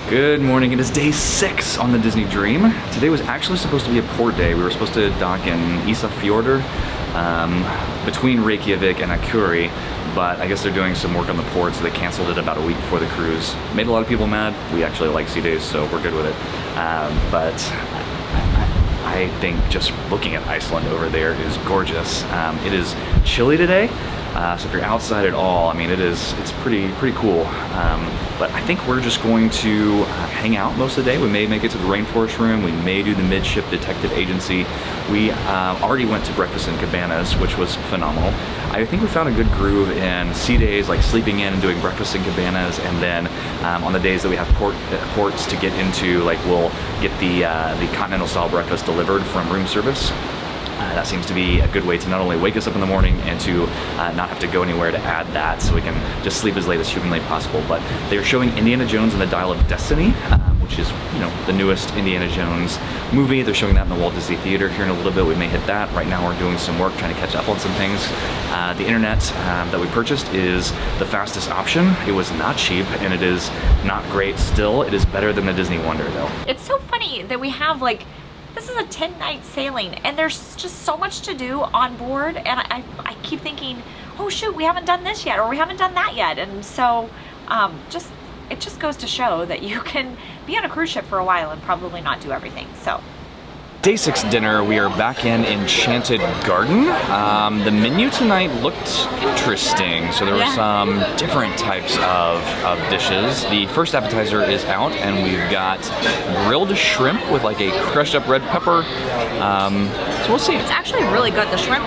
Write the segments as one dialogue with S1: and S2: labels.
S1: Good morning, it is day 6 on the Disney Dream. Today was actually supposed to be a port day. We were supposed to dock in Iceland, between Reykjavik and Akureyri, but I guess they're doing some work on the port, so they canceled it about a week before the cruise. Made a lot of people mad. We actually like sea days, so we're good with it. But I think just looking at Iceland over there is gorgeous. It is chilly today. So if you're outside at all, I mean, it's pretty cool. But I think we're just going to hang out most of the day. We may make it to the rainforest room. We may do the midship detective agency. We already went to breakfast in cabanas, which was phenomenal. I think we found a good groove in sea days, like sleeping in and doing breakfast in cabanas, and then on the days that we have ports to get into, like we'll get the continental style breakfast delivered from room service. That seems to be a good way to not only wake us up in the morning and to not have to go anywhere to add that, so we can just sleep as late as humanly possible. But they're showing Indiana Jones and the Dial of Destiny, which is, you know, the newest Indiana Jones movie. They're showing that in the Walt Disney Theater here in a little bit. We may hit that. Right now we're doing some work trying to catch up on some things. The internet that we purchased is the fastest option. It was not cheap and it is not great still. It is better than the Disney Wonder though.
S2: It's so funny that we have like, this is a 10-night sailing and there's just so much to do on board, and I keep thinking, oh shoot, we haven't done this yet, or we haven't done that yet. And so it just goes to show that you can be on a cruise ship for a while and probably not do everything. So
S1: Day 6 dinner, we are back in Enchanted Garden. The menu tonight looked interesting. So there were some different types of dishes. The first appetizer is out and we've got grilled shrimp with like a crushed up red pepper. So we'll see.
S2: It's actually really good. The shrimp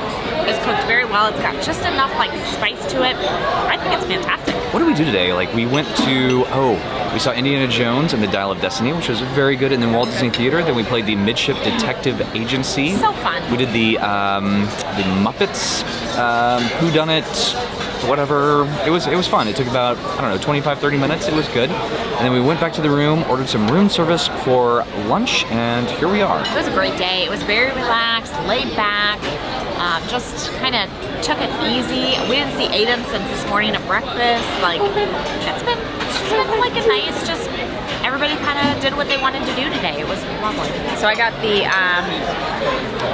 S2: is cooked very well. It's got just enough like spice to it. I think it's fantastic.
S1: What did we do today? Like we went to, we saw Indiana Jones and the Dial of Destiny, which was very good, in the Walt Disney Theater. Then we played the Midship Detective Agency.
S2: So fun.
S1: We did the Muppets, Whodunit, whatever. It was fun. It took about, I don't know, 25-30 minutes. It was good. And then we went back to the room, ordered some room service for lunch, and here we are. It
S2: was a great day. It was very relaxed, laid back. Just kind of took it easy. We didn't see Aiden since this morning at breakfast. Like, it's been like a nice, just everybody kind of did what they wanted to do today. It was lovely. So I got the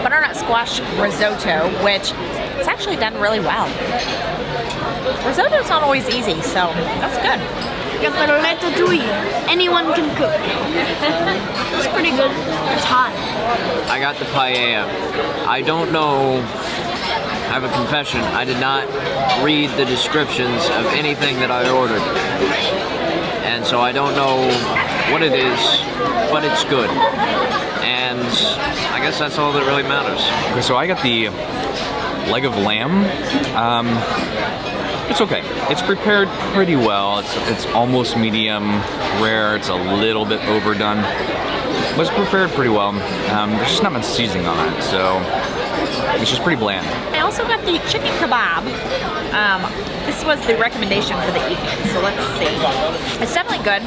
S2: butternut squash risotto, which it's actually done really well. Risotto's not always easy, so that's good.
S3: Got the ratatouille. Anyone can cook. It's pretty good. It's hot.
S4: I got the paella. I don't know. I have a confession. I did not read the descriptions of anything that I ordered. And so I don't know what it is, but it's good. And I guess that's all that really matters.
S1: Okay, so I got the leg of lamb. It's okay. It's prepared pretty well. It's almost medium rare. It's a little bit overdone, but it's prepared pretty well. There's just not much seasoning on it, so it's just pretty bland.
S2: I also got the chicken kebab. This was the recommendation for the evening, so let's see. It's definitely good.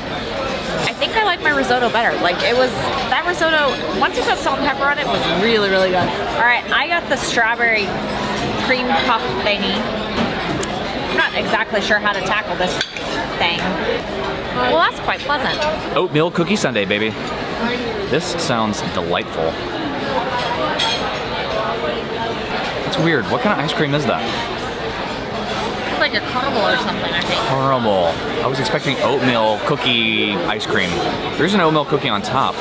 S2: I think I like my risotto better. Like, it was, that risotto, once you put salt and pepper on it, was really, really good. All right, I got the strawberry cream puff thingy. I'm not exactly sure how to tackle this thing. Well, that's quite pleasant.
S1: Oatmeal cookie sundae, baby. This sounds delightful. It's weird. What kind of ice cream is that?
S2: It's like a caramel or something, I think.
S1: Caramel. I was expecting oatmeal cookie ice cream. There's an oatmeal cookie on top.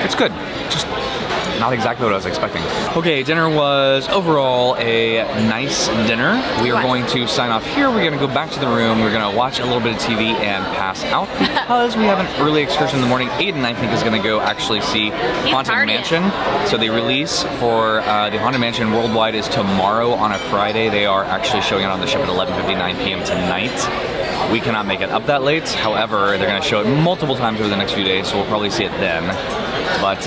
S1: It's good. Just not exactly what I was expecting. Okay, dinner was overall a nice dinner. We are going to sign off here. We're going to go back to the room. We're going to watch a little bit of TV and pass out because we have an early excursion in the morning. Aiden, I think, is going to go actually see Haunted Mansion. So the release for the Haunted Mansion worldwide is tomorrow on a Friday. They are actually showing it on the ship at 11:59 p.m. tonight. We cannot make it up that late. However, they're going to show it multiple times over the next few days, so we'll probably see it then. But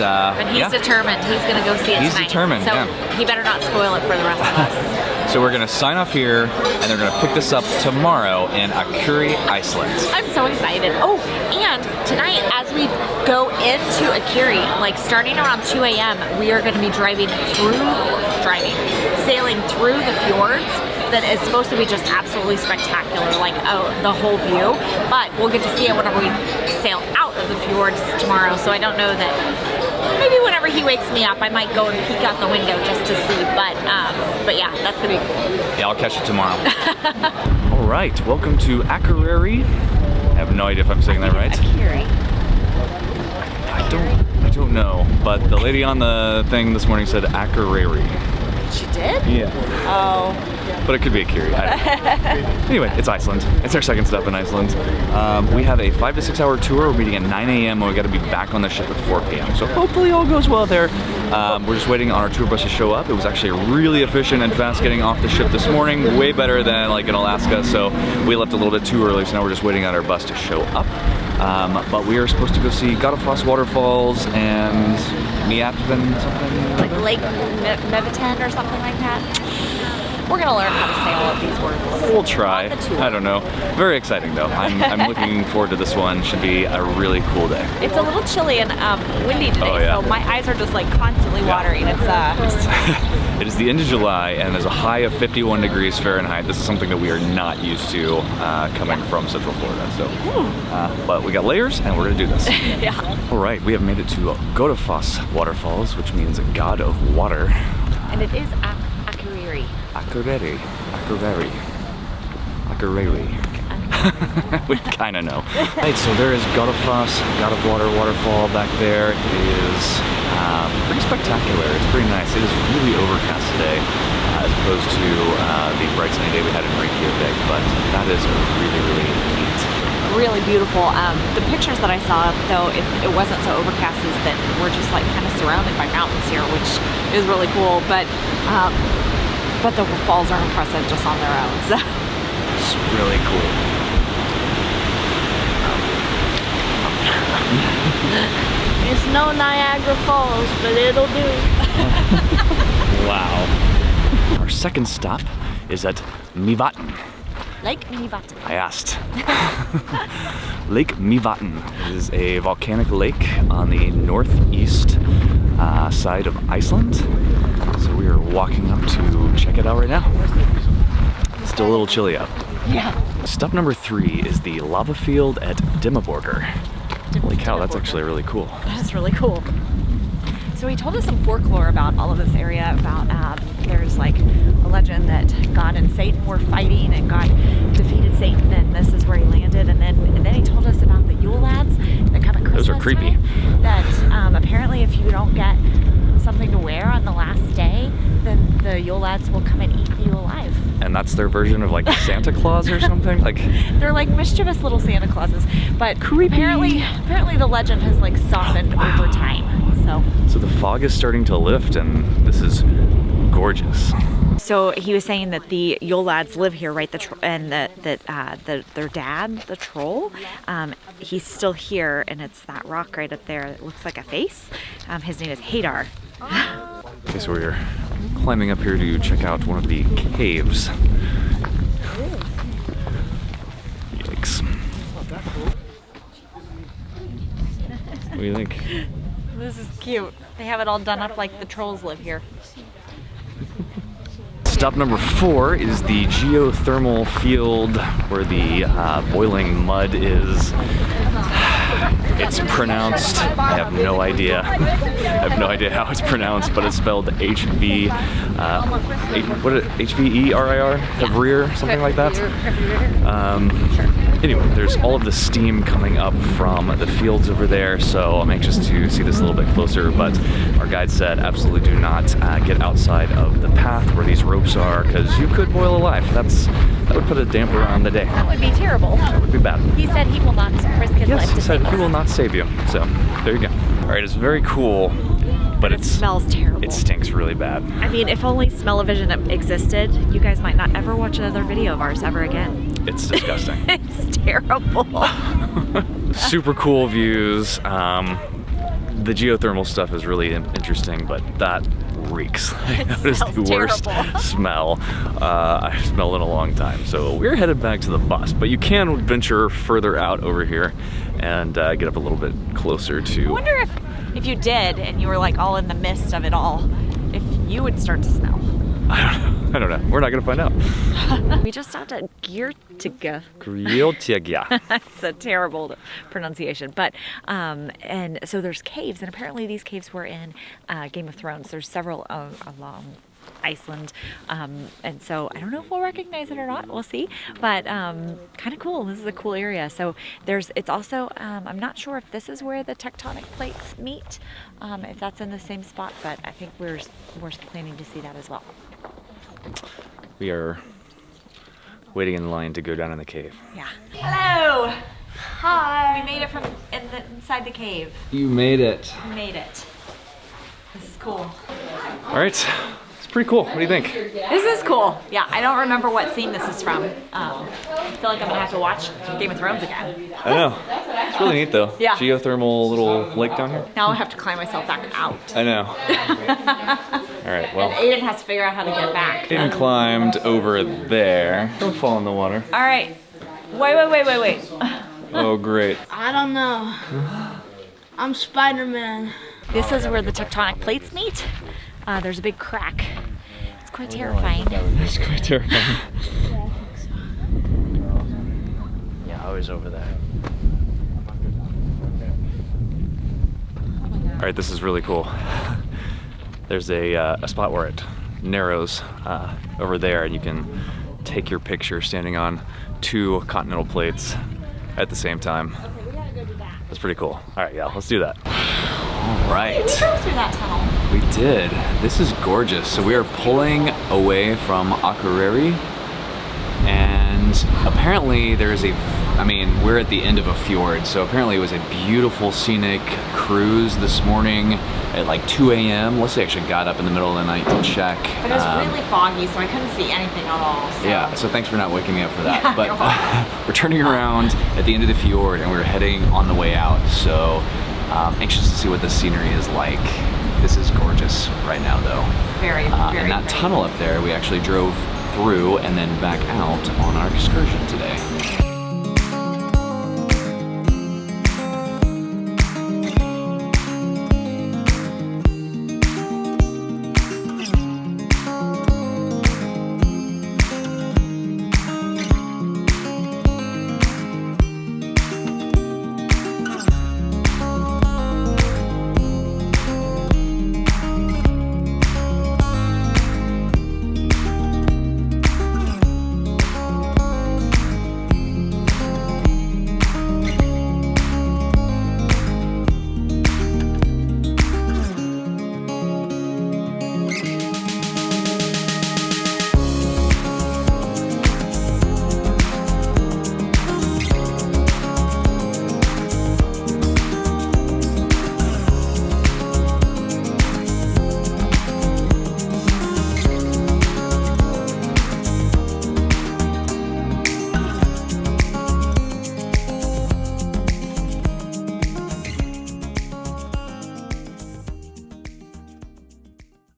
S2: he's determined. He's going to go see it tonight.
S1: He's determined,
S2: so he better not spoil it for the rest of us.
S1: So we're going to sign off here, and they're going to pick this up tomorrow in Akureyri, Iceland.
S2: I'm so excited. Oh, and tonight, as we go into Akureyri, like starting around 2 a.m., we are going to be sailing through the fjords. that is supposed to be just absolutely spectacular, like the whole view. But we'll get to see it whenever we sail out of the fjords tomorrow. So I don't know that. Maybe whenever he wakes me up, I might go and peek out the window just to see. But yeah, that's gonna be cool.
S1: Yeah, I'll catch you tomorrow. All right, welcome to Akureyri. I have no idea if I'm saying that right.
S2: Akureyri.
S1: I don't know, but the lady on the thing this morning said Akureyri.
S2: She did?
S1: Yeah.
S2: Oh.
S1: But it could be Akureyri. I don't know. Anyway, it's Iceland. It's our second stop in Iceland. We have a 5 to 6 hour tour. We're meeting at 9 a.m. and we got to be back on the ship at 4 p.m. So hopefully all goes well there. We're just waiting on our tour bus to show up. It was actually really efficient and fast getting off the ship this morning. Way better than like in Alaska. So we left a little bit too early. So now we're just waiting on our bus to show up. But we are supposed to go see Godafoss Waterfalls and Myvatn something.
S2: Like Lake Myvatn or something like that. We're gonna learn how to say all of these words.
S1: We'll try. I don't know. Very exciting though. I'm looking forward to this one. Should be a really cool day.
S2: It's a little chilly and windy today,
S1: Oh, yeah.
S2: so my eyes are just like constantly watering. It's
S1: It is the end of July and there's a high of 51 degrees Fahrenheit. This is something that we are not used to coming from Central Florida. So, but we got layers and we're gonna do this.
S2: yeah.
S1: All right, we have made it to Godafoss Waterfalls, which means God of Water.
S2: And it is Akureyri.
S1: Akureyri. We kind of know. Right, so there is Godafoss, God of Water waterfall back there. It is pretty spectacular. It's pretty nice. It is really overcast today as opposed to the bright sunny day we had in Reykjavik, but that is really, really neat.
S2: Really beautiful. The pictures that I saw, though, if it wasn't so overcast, is that we're just like kind of surrounded by mountains here, which is really cool. But the falls are impressive just on their own. So.
S1: It's really cool.
S3: It's no Niagara Falls, but it'll do.
S1: Wow. Our second stop is at Myvatn.
S2: Lake Myvatn.
S1: I asked. Lake Myvatn is a volcanic lake on the northeast side of Iceland. So we are walking up to check it out right now. It's still a little chilly out.
S2: Yeah.
S1: Stop number 3 is the lava field at Dimmaborgir. Holy cow, that's actually really cool.
S2: That's really cool. So he told us some folklore about all of this area, about there's like a legend that God and Satan were fighting and God defeated Satan and this is where he landed, and then he told us about the Yule lads that come at Christmas.
S1: Those are creepy.
S2: time, that apparently if you don't get something to wear on the last day, then the Yule lads will come and eat you alive.
S1: And that's their version of like Santa Claus or something? Like
S2: They're like mischievous little Santa Clauses, but apparently the legend has like softened over time.
S1: So the fog is starting to lift and this is gorgeous.
S2: So he was saying that the Yule lads live here, right? And that their dad, the troll, he's still here, and it's that rock right up there that looks like a face. His name is Hadar.
S1: Okay, so we're climbing up here to check out one of the caves. Yikes. What do you think?
S2: This is cute. They have it all done up like the trolls live here.
S1: Stop number 4 is the geothermal field where the boiling mud is. It's pronounced, I have no idea. I have no idea how it's pronounced, but it's spelled HVERIR, Hverir, something like that. Anyway, there's all of the steam coming up from the fields over there, so I'm anxious to see this a little bit closer, but our guide said absolutely do not get outside of the path where these ropes are, because you could boil alive. That would put a damper on the day.
S2: That would be terrible.
S1: That would be bad.
S2: He said he will not risk his life
S1: Yes,
S2: to
S1: he said
S2: save
S1: he will
S2: us.
S1: not save you. So, there you go. All right, it's very cool, but
S2: It smells terrible.
S1: it stinks really bad.
S2: I mean, if only smell-o-vision existed, you guys might not ever watch another video of ours ever again.
S1: It's disgusting.
S2: It's terrible.
S1: Super cool views. The geothermal stuff is really interesting, but that reeks. That is the worst
S2: terrible.
S1: smell I've smelled in a long time. So we're headed back to the bus, but you can venture further out over here and get up a little bit closer
S2: I
S1: to.
S2: wonder if you did and you were like all in the midst of it all, if you would start to smell.
S1: I don't know. I don't know. We're not gonna find out.
S2: We just stopped at Geothermal.
S1: Geothermal.
S2: It's a terrible pronunciation, but and so there's caves, and apparently these caves were in Game of Thrones. There's several along Iceland, and so I don't know if we'll recognize it or not. We'll see, but kind of cool. This is a cool area. So it's also I'm not sure if this is where the tectonic plates meet, if that's in the same spot, but I think we're planning to see that as well.
S1: We are waiting in line to go down in the cave.
S2: Yeah. Hello.
S3: Hi.
S2: We made it from inside the cave.
S1: You made it.
S2: We made it. This is cool.
S1: All right. It's pretty cool. What do you think?
S2: This is cool. Yeah, I don't remember what scene this is from. I feel like I'm gonna have to watch Game of Thrones again.
S1: I know. It's really neat though.
S2: Yeah.
S1: Geothermal little lake down here.
S2: Now I have to climb myself back out.
S1: I know. All right, well.
S2: And Aiden has to figure out how to get back.
S1: Aiden climbed over there. Don't fall in the water.
S2: All right. Wait.
S1: Oh, great.
S3: I don't know. I'm Spider-Man.
S2: This is where the tectonic plates meet. There's a big crack. It's quite terrifying.
S1: It's quite terrifying.
S4: Yeah, I was over there.
S1: All right, this is really cool. There's a spot where it narrows over there, and you can take your picture standing on 2 continental plates at the same time. That's pretty cool. All right, yeah, let's do that. All right.
S2: We drove through that tunnel.
S1: We did. This is gorgeous. So we are pulling away from Akureyri, and apparently there's we're at the end of a fjord, so apparently it was a beautiful scenic cruise this morning at like 2 a.m. Leslie actually got up in the middle of the night to check.
S2: But it was really foggy, so I couldn't see anything at all. So.
S1: Yeah, so thanks for not waking me up for that.
S2: Yeah,
S1: but we're turning around at the end of the fjord, and we're heading on the way out. So anxious to see what the scenery is like. This is gorgeous right now, though.
S2: Very
S1: And that
S2: pretty.
S1: tunnel up there, we actually drove through and then back out on our excursion today.